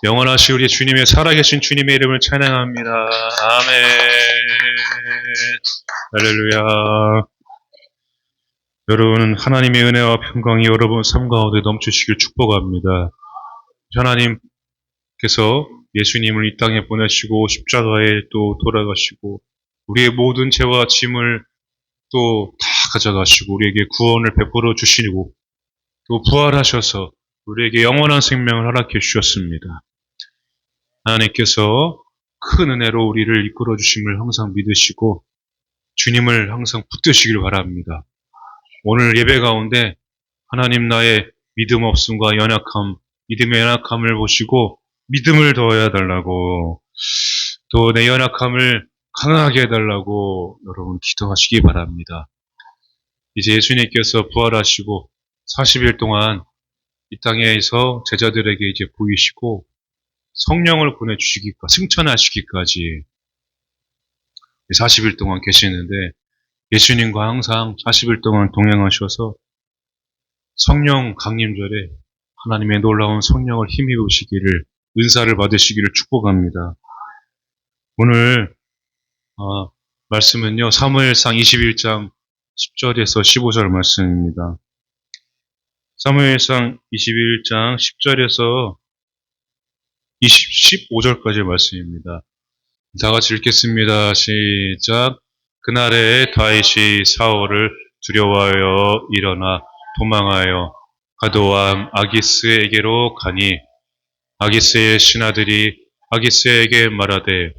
영원하시 우리 주님의 살아계신 주님의 이름을 찬양합니다. 아멘. 할렐루야. 여러분, 하나님의 은혜와 평강이 여러분 삶 가운데 넘치시길 축복합니다. 하나님께서 예수님을 이 땅에 보내시고 십자가에 또 돌아가시고 우리의 모든 죄와 짐을 또 다 가져가시고 우리에게 구원을 베풀어 주시고 또 부활하셔서 우리에게 영원한 생명을 허락해 주셨습니다. 하나님께서 큰 은혜로 우리를 이끌어 주심을 항상 믿으시고 주님을 항상 붙드시길 바랍니다. 오늘 예배 가운데 하나님 나의 믿음 없음과 연약함, 믿음의 연약함을 보시고 믿음을 더해야 달라고 또 내 연약함을 강하게 해달라고 여러분 기도하시기 바랍니다. 이제 예수님께서 부활하시고 40일 동안 이 땅에서 제자들에게 이제 보이시고 성령을 보내주시기까지, 승천하시기까지 40일 동안 계시는데 예수님과 항상 40일 동안 동행하셔서 성령 강림절에 하나님의 놀라운 성령을 힘입으시기를, 은사를 받으시기를 축복합니다. 오늘 말씀은요, 사무엘상 21장 10절에서 15절 말씀입니다. 사무엘상 21장 10절에서 15절까지의 말씀입니다. 다 같이 읽겠습니다. 시작. 그날에 다윗이 사울을 두려워하여 일어나 도망하여 가드왕 아기스에게로 가니 아기스의 신하들이 아기스에게 말하되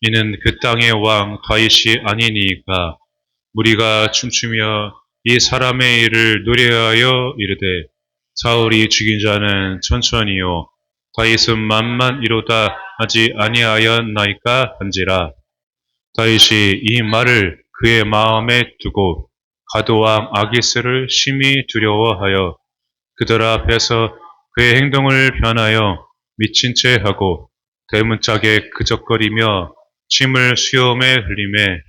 이는 그 땅의 왕 다윗이 아니니까 무리가 춤추며 이 사람의 일을 노래하여 이르되 사울이 죽인 자는 천천히요 다윗은 만만 이루다 하지 아니하였나이까 한지라. 다윗이 이 말을 그의 마음에 두고 가드왕 아기스를 심히 두려워하여 그들 앞에서 그의 행동을 변하여 미친 채 하고 대문짝에 그적거리며 침을 수염에 흘리매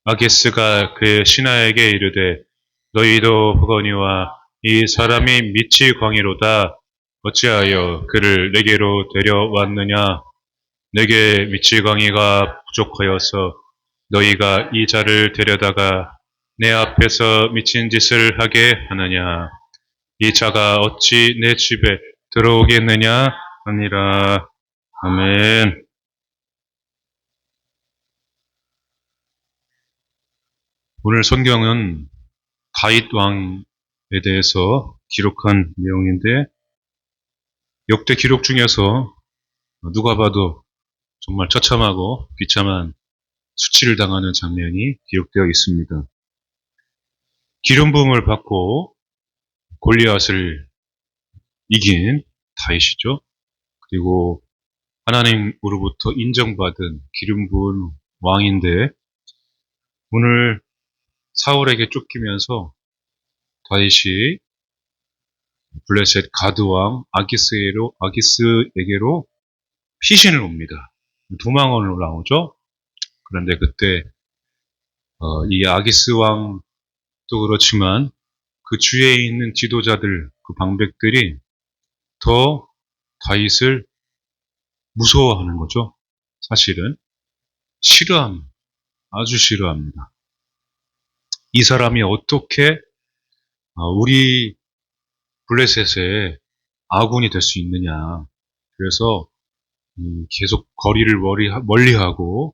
아기스가 그의 신하에게 이르되 너희도 보거니와 이 사람이 미치 광이로다. 어찌하여 그를 내게로 데려왔느냐? 내게 미치광이가 부족하여서 너희가 이 자를 데려다가 내 앞에서 미친 짓을 하게 하느냐? 이 자가 어찌 내 집에 들어오겠느냐? 하니라. 아멘. 오늘 성경은 다윗 왕에 대해서 기록한 내용인데 역대 기록 중에서 누가 봐도 정말 처참하고 비참한 수치를 당하는 장면이 기록되어 있습니다. 기름 부음을 받고 골리앗을 이긴 다윗이죠. 그리고 하나님으로부터 인정받은 기름 부은 왕인데 오늘 사울에게 쫓기면서 다윗이 블레셋 가드왕 아기스에게로 피신을 옵니다. 도망을 나오죠. 그런데 그때 이 아기스 왕도 그렇지만 그 주위에 있는 지도자들, 그 방백들이 더 다윗을 무서워하는 거죠. 사실은 싫어합니다. 아주 싫어합니다. 이 사람이 어떻게 우리 블레셋의 아군이 될 수 있느냐. 그래서 계속 거리를 멀리하고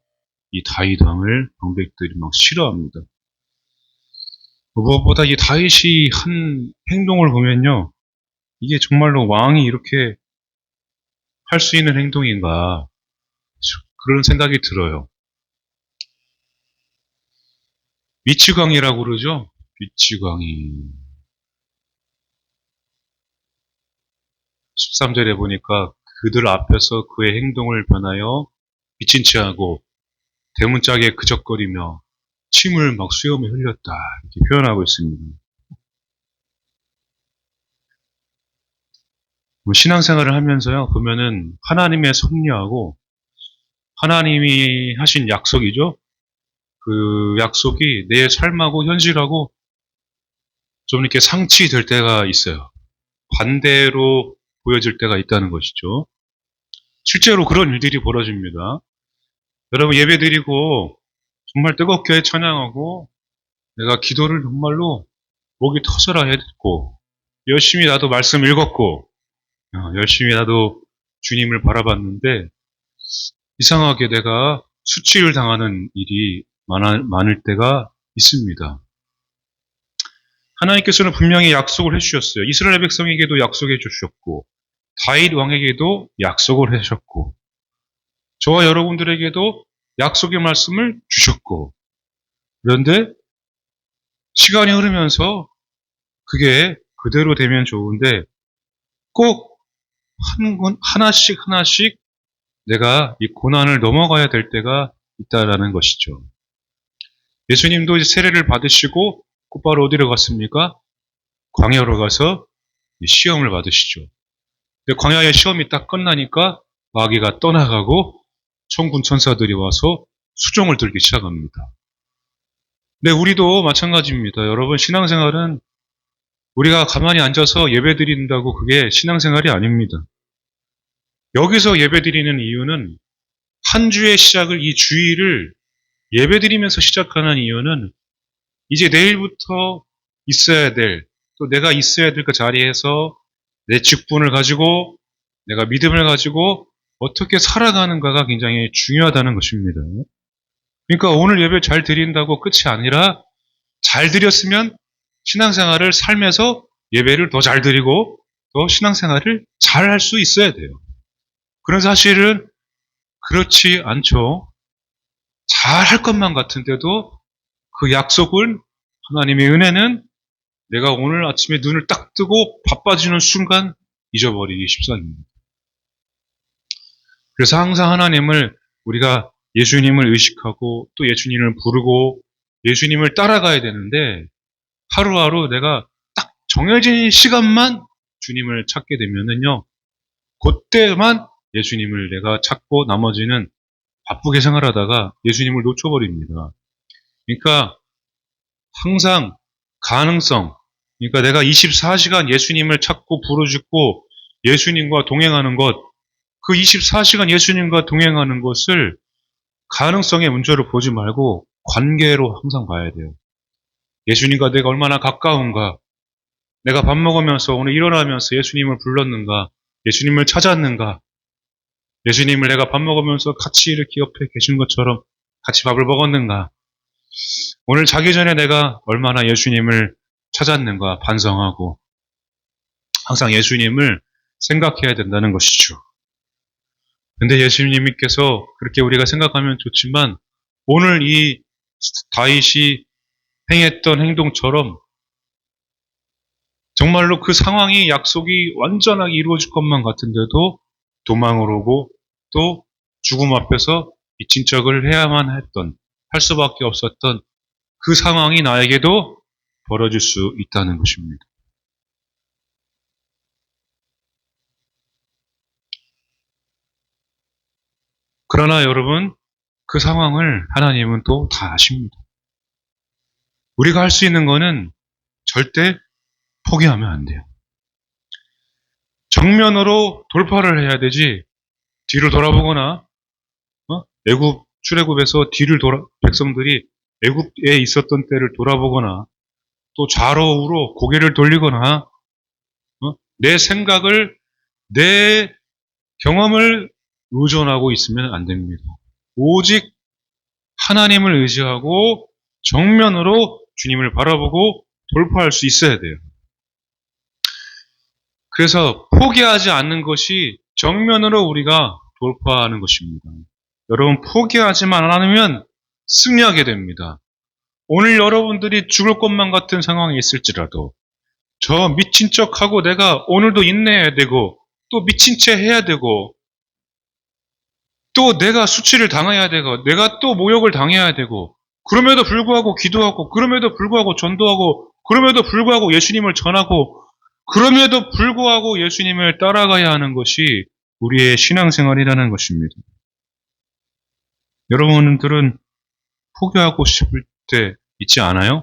이 다윗 왕을 방백들이 막 싫어합니다. 무엇보다 이 다윗이 한 행동을 보면요, 이게 정말로 왕이 이렇게 할 수 있는 행동인가 그런 생각이 들어요. 미치광이라고 그러죠. 미치광이 13절에 보니까 그들 앞에서 그의 행동을 변하여 미친 채 하고 대문짝에 그적거리며 침을 막 수염에 흘렸다 이렇게 표현하고 있습니다. 신앙생활을 하면서요 보면은 하나님의 섭리하고 하나님이 하신 약속이죠. 그 약속이 내 삶하고 현실하고 좀 이렇게 상치될 때가 있어요. 반대로 보여질 때가 있다는 것이죠. 실제로 그런 일들이 벌어집니다. 여러분 예배 드리고 정말 뜨겁게 찬양하고 내가 기도를 정말로 목이 터져라 했고 열심히 나도 말씀 읽었고 열심히 나도 주님을 바라봤는데 이상하게 내가 수치를 당하는 일이 많을 때가 있습니다. 하나님께서는 분명히 약속을 해주셨어요. 이스라엘 백성에게도 약속해 주셨고 다윗 왕에게도 약속을 해주셨고 저와 여러분들에게도 약속의 말씀을 주셨고 그런데 시간이 흐르면서 그게 그대로 되면 좋은데 꼭 하나씩 하나씩 내가 이 고난을 넘어가야 될 때가 있다라는 것이죠. 예수님도 이제 세례를 받으시고 곧바로 어디로 갔습니까? 광야로 가서 시험을 받으시죠. 광야의 시험이 딱 끝나니까 마귀가 떠나가고 천군 천사들이 와서 수종을 들기 시작합니다. 네, 우리도 마찬가지입니다. 여러분, 신앙생활은 우리가 가만히 앉아서 예배 드린다고 그게 신앙생활이 아닙니다. 여기서 예배 드리는 이유는 한 주의 시작을 이 주일을 예배 드리면서 시작하는 이유는 이제 내일부터 있어야 될, 또 내가 있어야 될 그 자리에서 내 직분을 가지고 내가 믿음을 가지고 어떻게 살아가는가가 굉장히 중요하다는 것입니다. 그러니까 오늘 예배 잘 드린다고 끝이 아니라 잘 드렸으면 신앙생활을 삶에서 예배를 더 잘 드리고 더 신앙생활을 잘 할 수 있어야 돼요. 그런 사실은 그렇지 않죠. 잘 할 것만 같은데도 그 약속은 하나님의 은혜는 내가 오늘 아침에 눈을 딱 뜨고 바빠지는 순간 잊어버리기 십상입니다. 그래서 항상 하나님을 우리가 예수님을 의식하고 또 예수님을 부르고 예수님을 따라가야 되는데 하루하루 내가 딱 정해진 시간만 주님을 찾게 되면은요, 그때만 예수님을 내가 찾고 나머지는 바쁘게 생활하다가 예수님을 놓쳐버립니다. 그러니까 항상 가능성, 그러니까 내가 24시간 예수님을 찾고 부르짖고 예수님과 동행하는 것, 그 24시간 예수님과 동행하는 것을 가능성의 문제로 보지 말고 관계로 항상 봐야 돼요. 예수님과 내가 얼마나 가까운가, 내가 밥 먹으면서 오늘 일어나면서 예수님을 불렀는가, 예수님을 찾았는가, 예수님을 내가 밥 먹으면서 같이 이렇게 옆에 계신 것처럼 같이 밥을 먹었는가, 오늘 자기 전에 내가 얼마나 예수님을 찾았는가 반성하고 항상 예수님을 생각해야 된다는 것이죠. 근데 예수님께서 그렇게 우리가 생각하면 좋지만 오늘 이 다윗이 행했던 행동처럼 정말로 그 상황이 약속이 완전하게 이루어질 것만 같은데도 도망을 오고 또 죽음 앞에서 미친 척을 해야만 했던, 할 수밖에 없었던 그 상황이 나에게도 벌어질 수 있다는 것입니다. 그러나 여러분, 그 상황을 하나님은 또 다 아십니다. 우리가 할 수 있는 거는 절대 포기하면 안 돼요. 정면으로 돌파를 해야 되지 뒤를 돌아보거나 애굽 출애굽에서 백성들이 애굽에 있었던 때를 돌아보거나 또 좌로우로 고개를 돌리거나 내 생각을 내 경험을 의존하고 있으면 안 됩니다. 오직 하나님을 의지하고 정면으로 주님을 바라보고 돌파할 수 있어야 돼요. 그래서 포기하지 않는 것이 정면으로 우리가 돌파하는 것입니다. 여러분 포기하지만 않으면 승리하게 됩니다. 오늘 여러분들이 죽을 것만 같은 상황이 있을지라도 저 미친 척하고 내가 오늘도 인내해야 되고 또 미친 채 해야 되고 또 내가 수치를 당해야 되고 내가 또 모욕을 당해야 되고 그럼에도 불구하고 기도하고 그럼에도 불구하고 전도하고 그럼에도 불구하고 예수님을 전하고 그럼에도 불구하고 예수님을 따라가야 하는 것이 우리의 신앙생활이라는 것입니다. 여러분들은 포기하고 싶을 때 있지 않아요?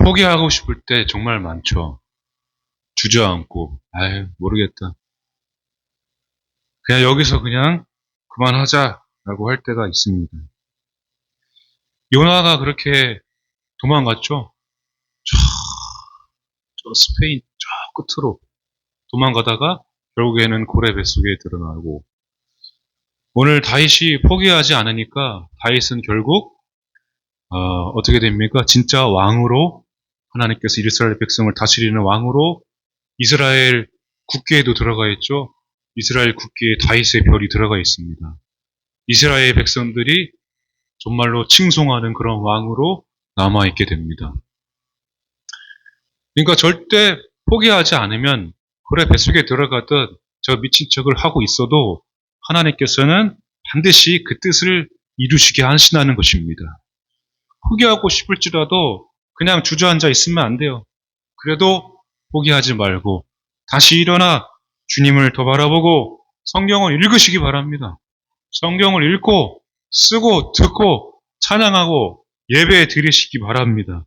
포기하고 싶을 때 정말 많죠. 주저앉고, 아유, 모르겠다. 그냥 여기서 그냥 그만하자라고 할 때가 있습니다. 요나가 그렇게 도망갔죠? 저 스페인 저 끝으로 도망가다가 결국에는 고래 뱃속에 드러나고, 오늘 다윗이 포기하지 않으니까 다윗은 결국 어떻게 됩니까? 진짜 왕으로, 하나님께서 이스라엘 백성을 다스리는 왕으로 이스라엘 국기에도 들어가 있죠. 이스라엘 국기에 다윗의 별이 들어가 있습니다. 이스라엘 백성들이 정말로 칭송하는 그런 왕으로 남아있게 됩니다. 그러니까 절대 포기하지 않으면 그래 뱃속에 들어가듯 저 미친 척을 하고 있어도 하나님께서는 반드시 그 뜻을 이루시게 하신다는 것입니다. 포기하고 싶을지라도 그냥 주저앉아 있으면 안 돼요. 그래도 포기하지 말고 다시 일어나 주님을 더 바라보고 성경을 읽으시기 바랍니다. 성경을 읽고 쓰고 듣고 찬양하고 예배 드리시기 바랍니다.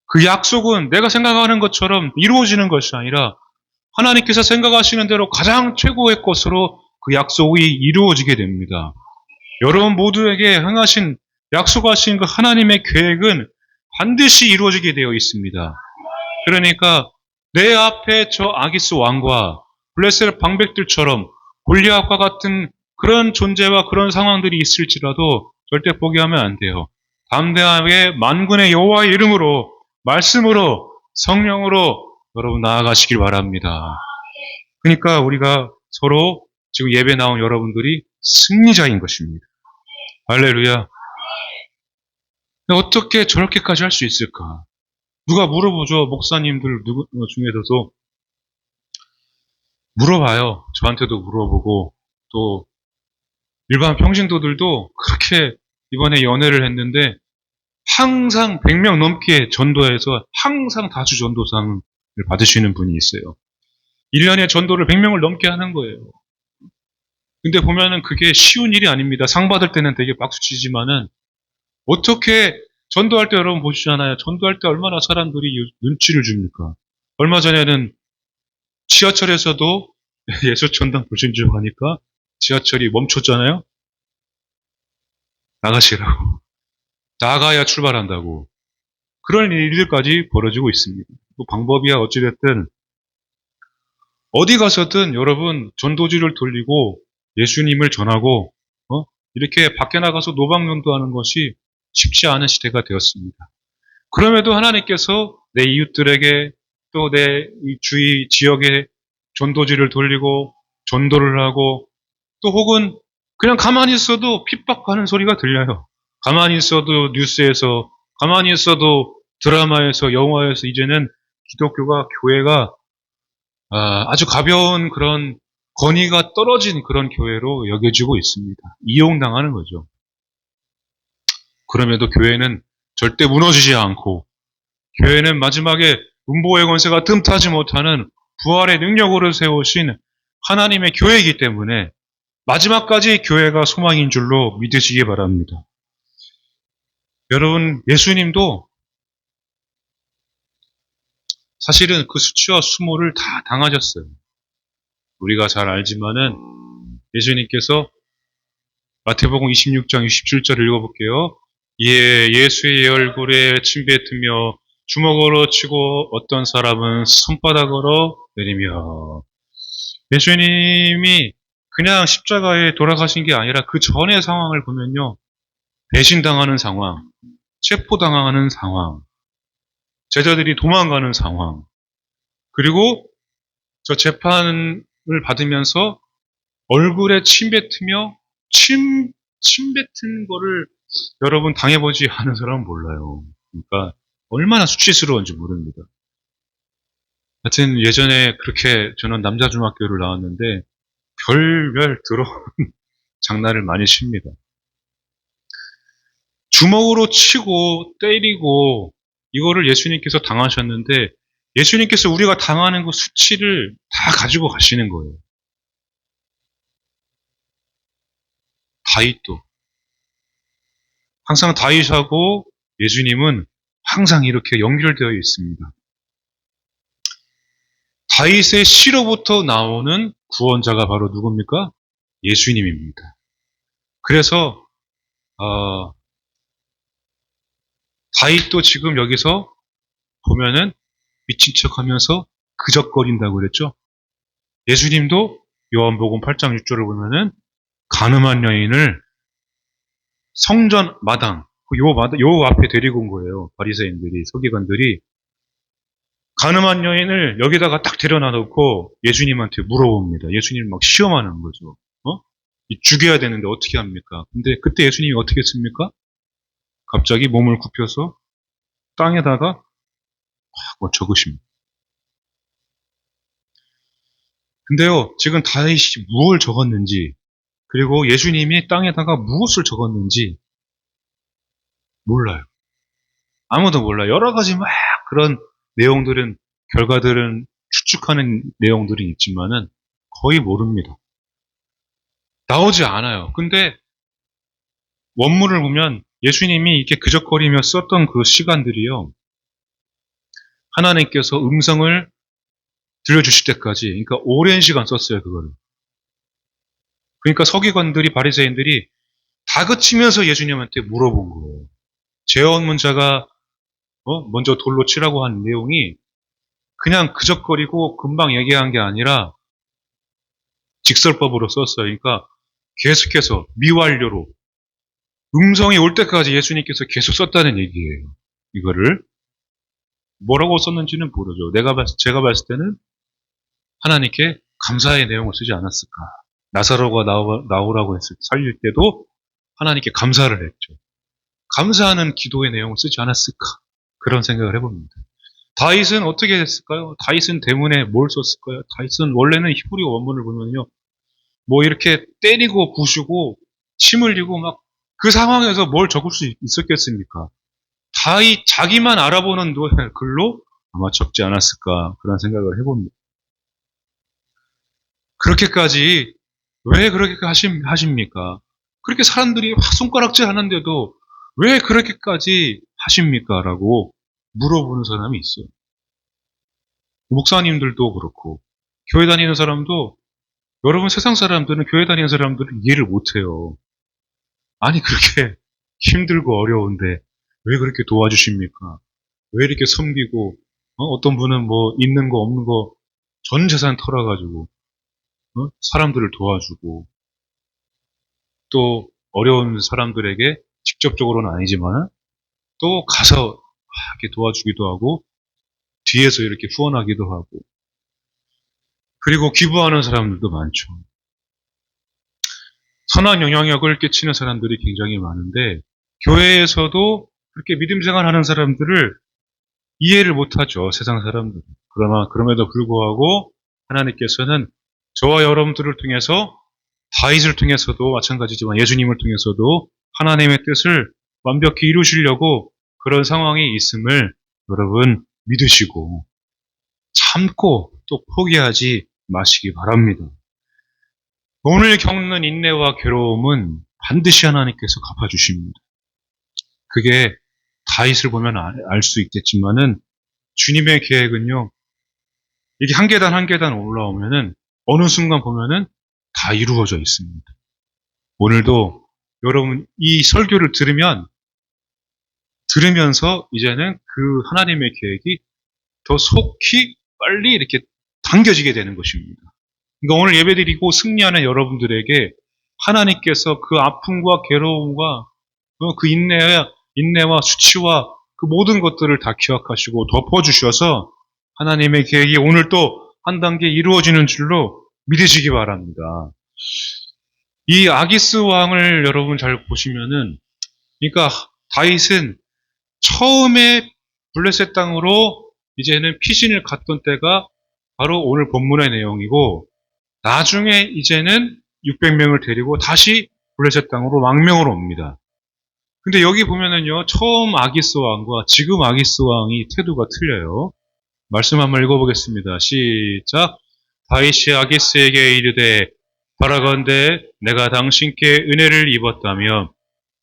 그 약속은 내가 생각하는 것처럼 이루어지는 것이 아니라 하나님께서 생각하시는 대로 가장 최고의 것으로 그 약속이 이루어지게 됩니다. 여러분 모두에게 행하신 약속하신 그 하나님의 계획은 반드시 이루어지게 되어 있습니다. 그러니까 내 앞에 저 아기스 왕과 블레셋 방백들처럼 골리앗과 같은 그런 존재와 그런 상황들이 있을지라도 절대 포기하면 안 돼요. 담대하게 만군의 여호와의 이름으로 말씀으로 성령으로 여러분 나아가시길 바랍니다. 그러니까 우리가 서로 지금 예배 나온 여러분들이 승리자인 것입니다. 할렐루야. 어떻게 저렇게까지 할 수 있을까? 누가 물어보죠. 목사님들 중에서도 물어봐요. 저한테도 물어보고 또 일반 평신도들도 그렇게 이번에 연회를 했는데 항상 100명 넘게 전도해서 항상 다주 전도상을 받으시는 분이 있어요. 1년에 전도를 100명을 넘게 하는 거예요. 근데 보면은 그게 쉬운 일이 아닙니다. 상 받을 때는 되게 박수치지만은 어떻게 전도할 때 여러분 보시잖아요. 전도할 때 얼마나 사람들이 눈치를 줍니까? 얼마 전에는 지하철에서도 예수전당 보신 줄 아니까 지하철이 멈췄잖아요. 나가시라고. 나가야 출발한다고. 그런 일들까지 벌어지고 있습니다. 또 방법이야 어찌됐든 어디 가서든 여러분 전도지를 돌리고 예수님을 전하고 이렇게 밖에 나가서 노방전도하는 것이 쉽지 않은 시대가 되었습니다. 그럼에도 하나님께서 내 이웃들에게 또 내 주위 지역에 전도지를 돌리고 전도를 하고 또 혹은 그냥 가만히 있어도 핍박하는 소리가 들려요. 가만히 있어도 뉴스에서, 가만히 있어도 드라마에서, 영화에서 이제는 기독교가, 교회가 아주 가벼운 그런 권위가 떨어진 그런 교회로 여겨지고 있습니다. 이용당하는 거죠. 그럼에도 교회는 절대 무너지지 않고 교회는 마지막에 음보의 권세가 틈타지 못하는 부활의 능력으로 세우신 하나님의 교회이기 때문에 마지막까지 교회가 소망인 줄로 믿으시기 바랍니다. 여러분, 예수님도 사실은 그 수치와 수모를 다 당하셨어요. 우리가 잘 알지만은 예수님께서 마태복음 26장 67절을 읽어볼게요. 예수의 얼굴에 침뱉으며 주먹으로 치고 어떤 사람은 손바닥으로 내리며 예수님이 그냥 십자가에 돌아가신 게 아니라 그 전의 상황을 보면요. 배신당하는 상황, 체포당하는 상황, 제자들이 도망가는 상황, 그리고 저 재판을 받으면서 얼굴에 침 뱉으며 침 뱉은 거를 여러분 당해보지 않은 사람은 몰라요. 그러니까 얼마나 수치스러운지 모릅니다. 하여튼 예전에 그렇게 저는 남자 중학교를 나왔는데 별별 더러운 장난을 많이 칩니다. 주먹으로 치고 때리고 이거를 예수님께서 당하셨는데 예수님께서 우리가 당하는 그 수치를 다 가지고 가시는 거예요. 다윗도. 항상 다윗하고 예수님은 항상 이렇게 연결되어 있습니다. 다윗의 씨로부터 나오는 구원자가 바로 누굽니까? 예수님입니다. 그래서 다윗도 지금 여기서 보면은 미친 척하면서 그적거린다고 그랬죠. 예수님도 요한복음 8장 6절을 보면은 가늠한 여인을 성전 마당, 요 앞에 데리고 온 거예요. 바리새인들이, 서기관들이. 가늠한 여인을 여기다가 딱 데려다 놓고 예수님한테 물어봅니다. 예수님 막 시험하는 거죠. 죽여야 되는데 어떻게 합니까? 근데 그때 예수님이 어떻게 했습니까? 갑자기 몸을 굽혀서 땅에다가 뭐 적으십니다. 근데요, 지금 다윗이 무엇을 적었는지, 그리고 예수님이 땅에다가 무엇을 적었는지 몰라요. 아무도 몰라요. 여러 가지 막 그런 내용들은, 결과들은 추측하는 내용들이 있지만은 거의 모릅니다. 나오지 않아요. 근데 원문을 보면 예수님이 이렇게 그적거리며 썼던 그 시간들이요. 하나님께서 음성을 들려주실 때까지, 그러니까 오랜 시간 썼어요, 그거를. 그러니까 서기관들이, 바리새인들이 다그치면서 예수님한테 물어본 거예요. 제언문자가 먼저 돌로 치라고 한 내용이 그냥 그적거리고 금방 얘기한 게 아니라 직설법으로 썼어요. 그러니까 계속해서 미완료로 음성이 올 때까지 예수님께서 계속 썼다는 얘기예요. 이거를 뭐라고 썼는지는 모르죠. 제가 봤을 때는 하나님께 감사의 내용을 쓰지 않았을까. 나사로가 나오라고 살릴 때도 하나님께 감사를 했죠. 감사하는 기도의 내용을 쓰지 않았을까. 그런 생각을 해봅니다. 다윗은 어떻게 했을까요? 다윗은 대문에 뭘 썼을까요? 다윗은 원래는 히브리 원문을 보면요. 뭐 이렇게 때리고 부수고 침 흘리고 막 그 상황에서 뭘 적을 수 있었겠습니까? 다윗 자기만 알아보는 글로 아마 적지 않았을까 그런 생각을 해봅니다. 그렇게까지 왜 그렇게 하십니까? 그렇게 사람들이 손가락질 하는데도 왜 그렇게까지 하십니까? 라고 물어보는 사람이 있어요. 목사님들도 그렇고 교회 다니는 사람도 여러분 세상 사람들은 교회 다니는 사람들은 이해를 못해요. 아니 그렇게 힘들고 어려운데 왜 그렇게 도와주십니까? 왜 이렇게 섬기고 어떤 분은 뭐 있는 거 없는 거 전 재산 털어가지고 사람들을 도와주고 또 어려운 사람들에게 직접적으로는 아니지만 또 가서 이렇게 도와주기도 하고 뒤에서 이렇게 후원하기도 하고 그리고 기부하는 사람들도 많죠. 선한 영향력을 끼치는 사람들이 굉장히 많은데 교회에서도 그렇게 믿음 생활하는 사람들을 이해를 못하죠. 세상 사람들은. 그러나 그럼에도 불구하고 하나님께서는 저와 여러분들을 통해서 다윗을 통해서도 마찬가지지만 예수님을 통해서도 하나님의 뜻을 완벽히 이루시려고 그런 상황이 있음을 여러분 믿으시고 참고 또 포기하지 마시기 바랍니다. 오늘 겪는 인내와 괴로움은 반드시 하나님께서 갚아주십니다. 그게 다윗을 보면 알 수 있겠지만은 주님의 계획은요. 이게 한 계단 한 계단 올라오면은 어느 순간 보면은 다 이루어져 있습니다. 오늘도 여러분 이 설교를 들으면서 이제는 그 하나님의 계획이 더 속히 빨리 이렇게 당겨지게 되는 것입니다. 그러니까 오늘 예배드리고 승리하는 여러분들에게 하나님께서 그 아픔과 괴로움과 그 인내와 수치와 그 모든 것들을 다 기억하시고 덮어주셔서 하나님의 계획이 오늘 또 한 단계 이루어지는 줄로 믿으시기 바랍니다. 이 아기스 왕을 여러분 잘 보시면은, 그러니까 다윗은 처음에 블레셋 땅으로 이제는 피신을 갔던 때가 바로 오늘 본문의 내용이고, 나중에 이제는 600명을 데리고 다시 블레셋 땅으로 망명으로 옵니다. 근데 여기 보면은요, 처음 아기스 왕과 지금 아기스 왕이 태도가 틀려요. 말씀 한번 읽어보겠습니다. 시작. 다윗이 아기스에게 이르되 바라건대 내가 당신께 은혜를 입었다며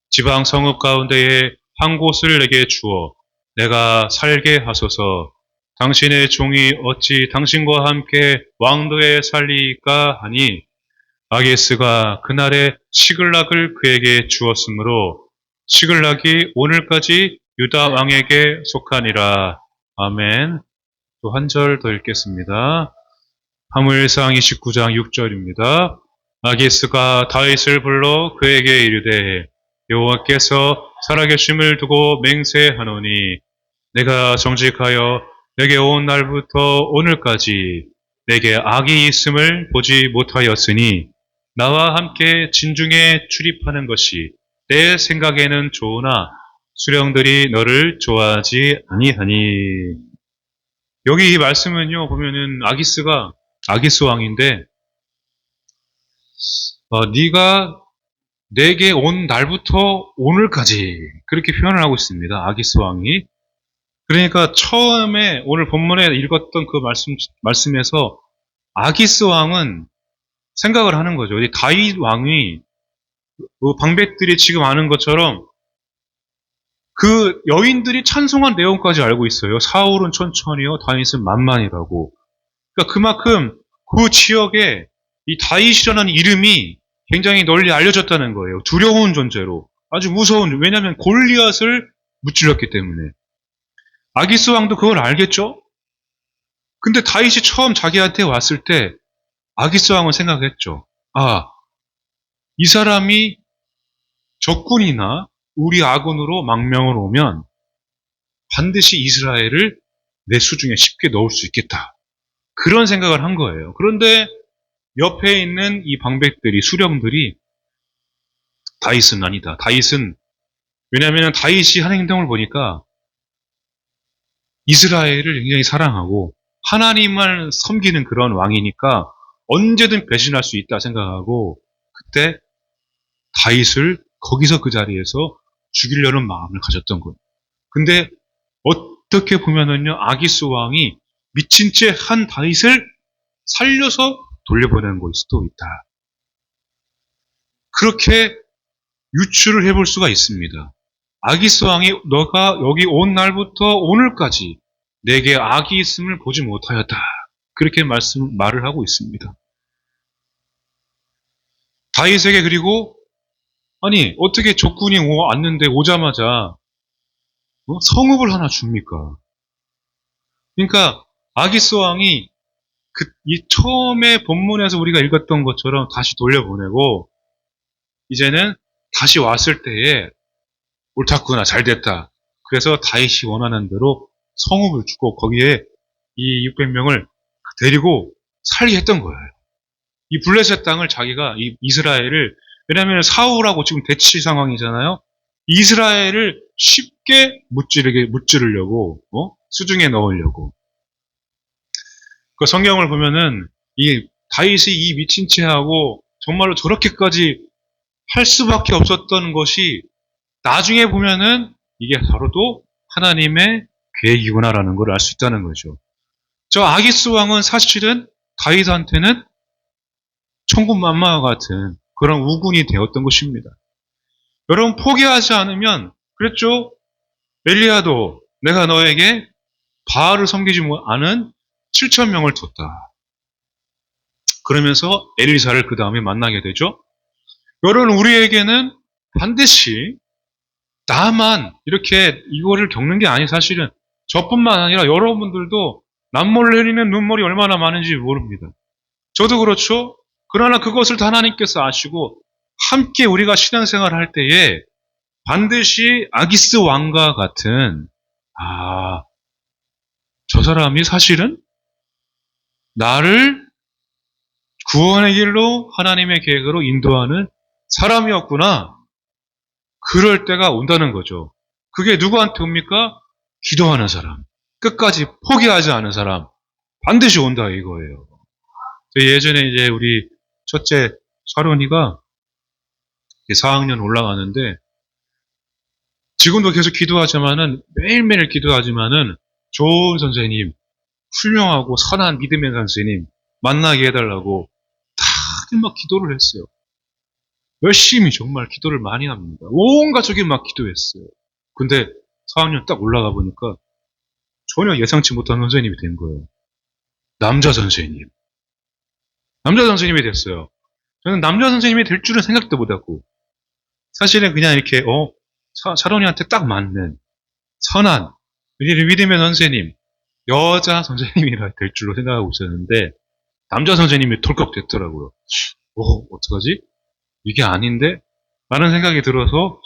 지방 성읍 가운데에 한 곳을 내게 주어 내가 살게 하소서. 당신의 종이 어찌 당신과 함께 왕도에 살리까 하니 아기스가 그날에 시글락을 그에게 주었으므로 시글락이 오늘까지 유다 왕에게 속하니라. 아멘. 또 한 절 더 읽겠습니다. 사무엘상 29장 6절입니다. 아기스가 다윗을 불러 그에게 이르되 여호와께서 살아계심을 두고 맹세하노니 내가 정직하여 내게 온 날부터 오늘까지 내게 악이 있음을 보지 못하였으니 나와 함께 진중에 출입하는 것이 내 생각에는 좋으나 수령들이 너를 좋아하지 아니하니. 여기 이 말씀은요 보면은 아기스 왕인데 네가 내게 온 날부터 오늘까지 그렇게 표현을 하고 있습니다. 아기스 왕이. 그러니까 처음에 오늘 본문에 읽었던 그 말씀에서 아기스 왕은 생각을 하는 거죠. 이 다윗 왕이 그 방백들이 지금 아는 것처럼 그 여인들이 찬송한 내용까지 알고 있어요. 사울은 천천히요, 다윗은 만만이라고. 그러니까 그만큼 그 지역에 이 다윗이라는 이름이 굉장히 널리 알려졌다는 거예요. 두려운 존재로. 아주 무서운, 왜냐하면 골리앗을 무찔렀기 때문에. 아기스 왕도 그걸 알겠죠? 근데 다윗이 처음 자기한테 왔을 때 아기스 왕은 생각했죠. 이 사람이 적군이나 우리 아군으로 망명을 오면 반드시 이스라엘을 내 수중에 쉽게 넣을 수 있겠다. 그런 생각을 한 거예요. 그런데 옆에 있는 이 방백들이, 수령들이 다윗은 아니다. 왜냐하면 다윗이 하는 행동을 보니까 이스라엘을 굉장히 사랑하고 하나님을 섬기는 그런 왕이니까 언제든 배신할 수 있다 생각하고 그때 다윗을 거기서 그 자리에서 죽이려는 마음을 가졌던 거예요. 근데 어떻게 보면은요, 아기스 왕이 미친 채 한 다윗을 살려서 돌려보내는 것일 수도 있다. 그렇게 유추를 해볼 수가 있습니다. 아기스 왕이 너가 여기 온 날부터 오늘까지 내게 악이 있음을 보지 못하였다. 그렇게 말을 하고 있습니다. 다윗에게 그리고 어떻게 적군이 왔는데 오자마자 성읍을 하나 줍니까? 그러니까 아기스 왕이 이 처음에 본문에서 우리가 읽었던 것처럼 다시 돌려보내고 이제는 다시 왔을 때에 옳았구나, 잘됐다. 그래서 다윗이 원하는 대로 성읍을 주고 거기에 이 600명을 데리고 살게 했던 거예요. 이 블레셋 땅을 자기가 이스라엘을, 왜냐하면 사울하고 지금 대치 상황이잖아요. 이스라엘을 쉽게 무찌르려고 수중에 넣으려고. 그 성경을 보면은 이 다윗이 이 미친 채하고 정말로 저렇게까지 할 수밖에 없었던 것이 나중에 보면은 이게 바로도 하나님의 계획이구나라는 걸 알 수 있다는 거죠. 저 아기스 왕은 사실은 다윗한테는 천군만마와 같은 그런 우군이 되었던 것입니다. 여러분 포기하지 않으면 그랬죠? 엘리야도 내가 너에게 바알을 섬기지 않은 7,000명을 뒀다. 그러면서 엘리사를 그 다음에 만나게 되죠. 여러분 우리에게는 반드시 나만 이렇게 이거를 겪는 게 아니 사실은 저뿐만 아니라 여러분들도 남몰래 흘리는 눈물이 얼마나 많은지 모릅니다. 저도 그렇죠. 그러나 그것을 다 하나님께서 아시고 함께 우리가 신앙생활을 할 때에 반드시 아기스 왕과 같은 저 사람이 사실은 나를 구원의 길로 하나님의 계획으로 인도하는 사람이었구나. 그럴 때가 온다는 거죠. 그게 누구한테 옵니까? 기도하는 사람. 끝까지 포기하지 않은 사람. 반드시 온다 이거예요. 예전에 이제 우리 첫째 사론이가 4학년 올라가는데 지금도 계속 기도하지만은 매일매일 기도하지만은 좋은 선생님, 훌륭하고 선한 믿음의 선생님 만나게 해달라고 다 막 기도를 했어요. 열심히 정말 기도를 많이 합니다. 온 가족이 막 기도했어요. 근데 4학년 딱 올라가 보니까 전혀 예상치 못한 선생님이 된 거예요. 남자 선생님. 남자 선생님이 됐어요. 저는 남자 선생님이 될 줄은 생각도 못하고, 사실은 그냥 이렇게, 샤론이한테 딱 맞는, 선한, 우리를 믿으면 선생님, 여자 선생님이라 될 줄로 생각하고 있었는데, 남자 선생님이 덜컥 됐더라고요. 어떡하지? 이게 아닌데? 라는 생각이 들어서,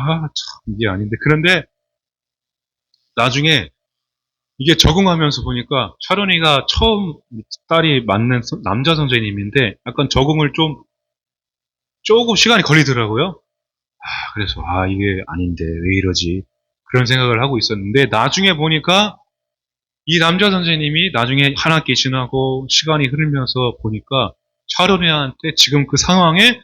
참, 이게 아닌데. 그런데, 나중에, 이게 적응하면서 보니까, 샤론이가 처음 딸이 맞는 남자 선생님인데, 약간 적응을 조금 시간이 걸리더라고요. 그래서, 이게 아닌데, 왜 이러지? 그런 생각을 하고 있었는데, 나중에 보니까, 이 남자 선생님이 나중에 한 학기 지나고 시간이 흐르면서 보니까 샤론이한테 지금 그 상황에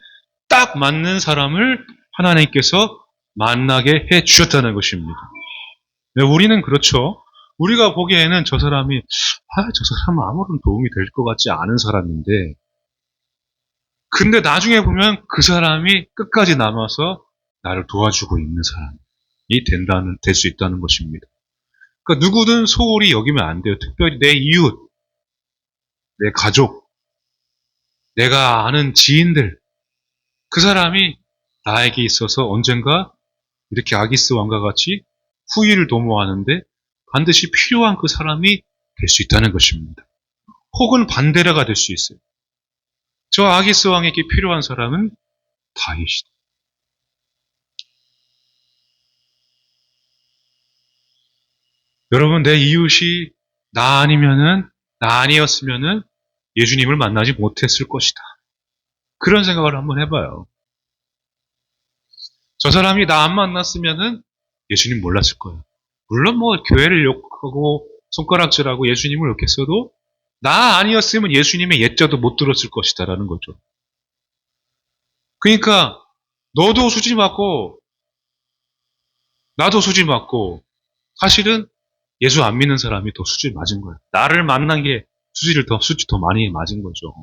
딱 맞는 사람을 하나님께서 만나게 해 주셨다는 것입니다. 네, 우리는 그렇죠. 우리가 보기에는 저 사람이, 저 사람은 아무런 도움이 될 것 같지 않은 사람인데, 근데 나중에 보면 그 사람이 끝까지 남아서 나를 도와주고 있는 사람이 될 수 있다는 것입니다. 그러니까 누구든 소홀히 여기면 안 돼요. 특별히 내 이웃, 내 가족, 내가 아는 지인들, 그 사람이 나에게 있어서 언젠가 이렇게 아기스 왕과 같이 후일을 도모하는데 반드시 필요한 그 사람이 될 수 있다는 것입니다. 혹은 반대라가 될 수 있어요. 저 아기스 왕에게 필요한 사람은 다윗이다. 여러분, 내 이웃이 나 아니었으면은 예수님을 만나지 못했을 것이다. 그런 생각을 한번 해봐요. 저 사람이 나 안 만났으면은 예수님 몰랐을 거예요. 물론 뭐 교회를 욕하고 손가락질하고 예수님을 욕했어도 나 아니었으면 예수님의 예자도 못 들었을 것이다라는 거죠. 그러니까 너도 수지 맞고 나도 수지 맞고 사실은 예수 안 믿는 사람이 더 수지 맞은 거예요. 나를 만난 게 수지 더 많이 맞은 거죠.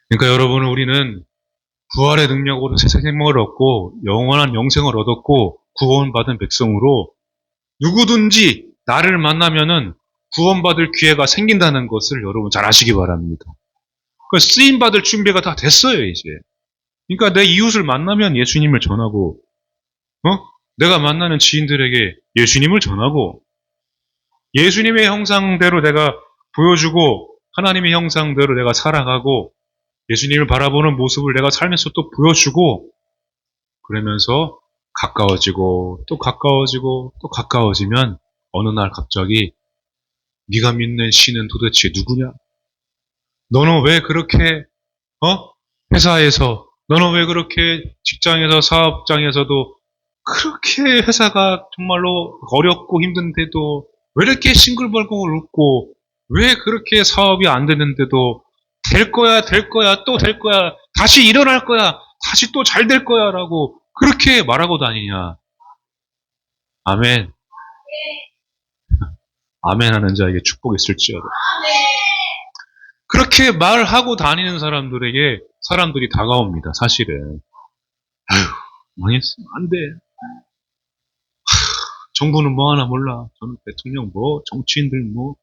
그러니까 여러분, 우리는 부활의 능력으로 새 생명을 얻고 영원한 영생을 얻었고 구원받은 백성으로 누구든지 나를 만나면은 구원받을 기회가 생긴다는 것을 여러분 잘 아시기 바랍니다. 그 쓰임받을 준비가 다 됐어요, 이제. 그러니까 내 이웃을 만나면 예수님을 전하고, 내가 만나는 지인들에게 예수님을 전하고, 예수님의 형상대로 내가 보여주고, 하나님의 형상대로 내가 살아가고, 예수님을 바라보는 모습을 내가 삶에서 또 보여주고, 그러면서 가까워지고, 또 가까워지고, 또 가까워지면, 어느 날 갑자기, 네가 믿는 신은 도대체 누구냐? 너는 왜 그렇게, 회사에서, 너는 왜 그렇게 직장에서, 사업장에서도 그렇게 회사가 정말로 어렵고 힘든데도 왜 이렇게 싱글벙글 웃고 왜 그렇게 사업이 안 되는데도 될 거야, 될 거야, 또 될 거야, 다시 일어날 거야, 다시 또 잘 될 거야 라고 그렇게 말하고 다니냐. 아멘. 아멘 하는 자에게 축복이 있을지어다. 그렇게 말하고 다니는 사람들에게 사람들이 다가옵니다. 사실은. 망했어. 안 돼. 정부는 뭐 하나 몰라. 저는 대통령 뭐, 정치인들 뭐.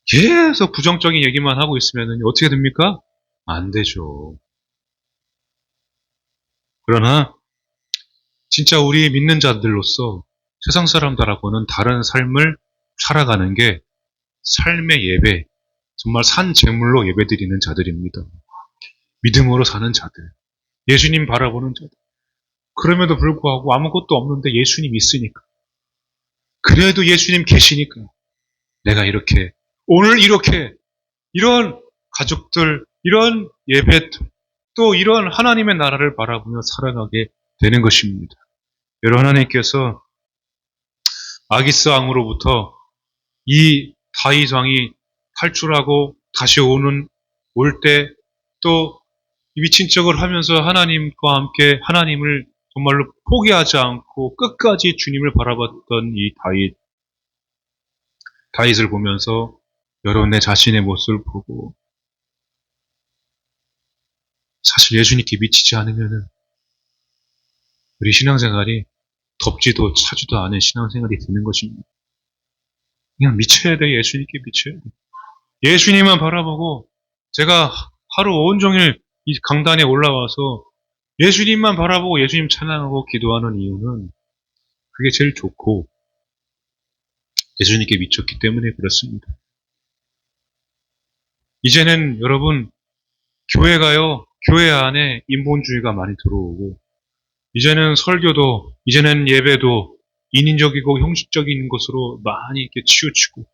계속 부정적인 얘기만 하고 있으면 어떻게 됩니까? 안 되죠. 그러나 진짜 우리 믿는 자들로서 세상 사람들하고는 다른 삶을 살아가는 게 삶의 예배, 정말 산 제물로 예배드리는 자들입니다. 믿음으로 사는 자들, 예수님 바라보는 자들. 그럼에도 불구하고 아무것도 없는데 예수님 있으니까. 그래도 예수님 계시니까 내가 이렇게 오늘 이렇게 이런 가족들, 이런 예배, 또 이런 하나님의 나라를 바라보며 살아가게 되는 것입니다. 여러분, 하나님께서 아기스 왕으로부터 이 다윗 왕이 탈출하고 다시 올 때 또 미친 척을 하면서 하나님과 함께 하나님을 정말로 포기하지 않고 끝까지 주님을 바라봤던 이 다윗을 보면서 여러분 내 자신의 모습을 보고 사실 예수님께 미치지 않으면은 우리 신앙생활이 덥지도 차지도 않은 신앙생활이 되는 것입니다. 그냥 미쳐야 돼. 예수님께 미쳐야 돼. 예수님만 바라보고 제가 하루 온종일 이 강단에 올라와서 예수님만 바라보고 예수님 찬양하고 기도하는 이유는 그게 제일 좋고 예수님께 미쳤기 때문에 그렇습니다. 이제는 여러분 교회가요. 교회 안에 인본주의가 많이 들어오고 이제는 설교도 이제는 예배도 인위적이고 형식적인 것으로 많이 이렇게 치우치고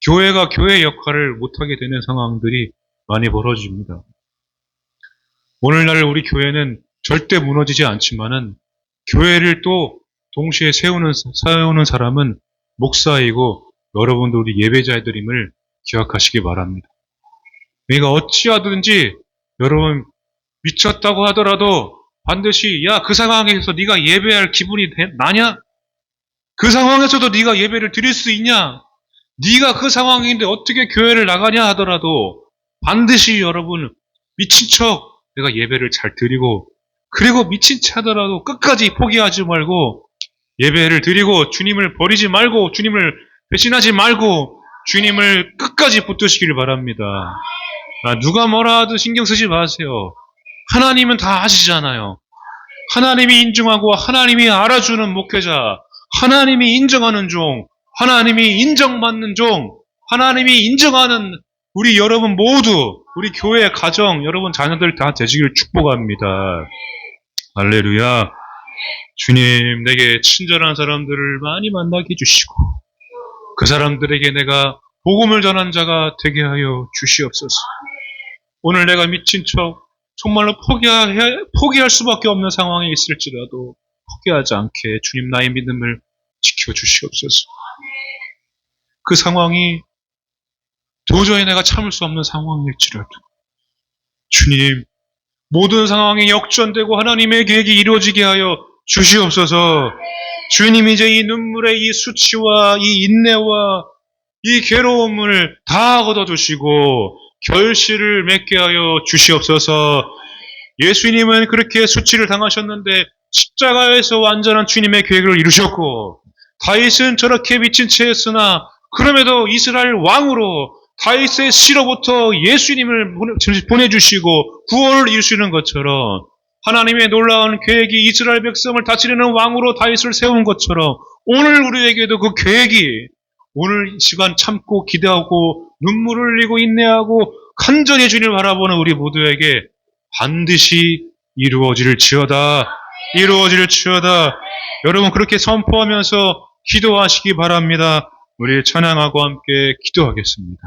교회가 교회 역할을 못하게 되는 상황들이 많이 벌어집니다. 오늘날 우리 교회는 절대 무너지지 않지만은 교회를 또 동시에 세우는 사람은 목사이고 여러분들 우리 예배자들임을 기억하시기 바랍니다. 그러니까 어찌하든지 여러분 미쳤다고 하더라도 반드시 야 그 상황에서 네가 예배할 기분이 나냐? 그 상황에서도 네가 예배를 드릴 수 있냐? 네가 그 상황인데 어떻게 교회를 나가냐 하더라도 반드시 여러분 미친 척 내가 예배를 잘 드리고 그리고 미친 척 하더라도 끝까지 포기하지 말고 예배를 드리고 주님을 버리지 말고 주님을 배신하지 말고 주님을 끝까지 붙드시기를 바랍니다. 누가 뭐라 하든 신경 쓰지 마세요. 하나님은 다 아시잖아요. 하나님이 인정하고 하나님이 알아주는 목회자, 하나님이 인정하는 종, 하나님이 인정받는 종, 하나님이 인정하는 우리 여러분 모두, 우리 교회 가정, 여러분 자녀들 다 되시길 축복합니다. 할렐루야. 주님, 내게 친절한 사람들을 많이 만나게 해주시고 그 사람들에게 내가 복음을 전한 자가 되게 하여 주시옵소서. 오늘 내가 미친 척 정말로 포기할 수밖에 없는 상황에 있을지라도 포기하지 않게 주님 나의 믿음을 지켜주시옵소서. 그 상황이 도저히 내가 참을 수 없는 상황일지라도 주님 모든 상황이 역전되고 하나님의 계획이 이루어지게 하여 주시옵소서. 주님 이제 이 눈물의 이 수치와 이 인내와 이 괴로움을 다 걷어주시고 결실을 맺게 하여 주시옵소서. 예수님은 그렇게 수치를 당하셨는데 십자가에서 완전한 주님의 계획을 이루셨고 다윗은 저렇게 미친 채 했으나 그럼에도 이스라엘 왕으로 다윗의 씨로부터 예수님을 보내주시고 구원을 이루시는 것처럼 하나님의 놀라운 계획이 이스라엘 백성을 다스리는 왕으로 다윗을 세운 것처럼 오늘 우리에게도 그 계획이 오늘 이 시간 참고 기대하고 눈물을 흘리고 인내하고 간절히 주님을 바라보는 우리 모두에게 반드시 이루어질지어다. 여러분 그렇게 선포하면서 기도하시기 바랍니다. 우리 찬양하고 함께 기도하겠습니다.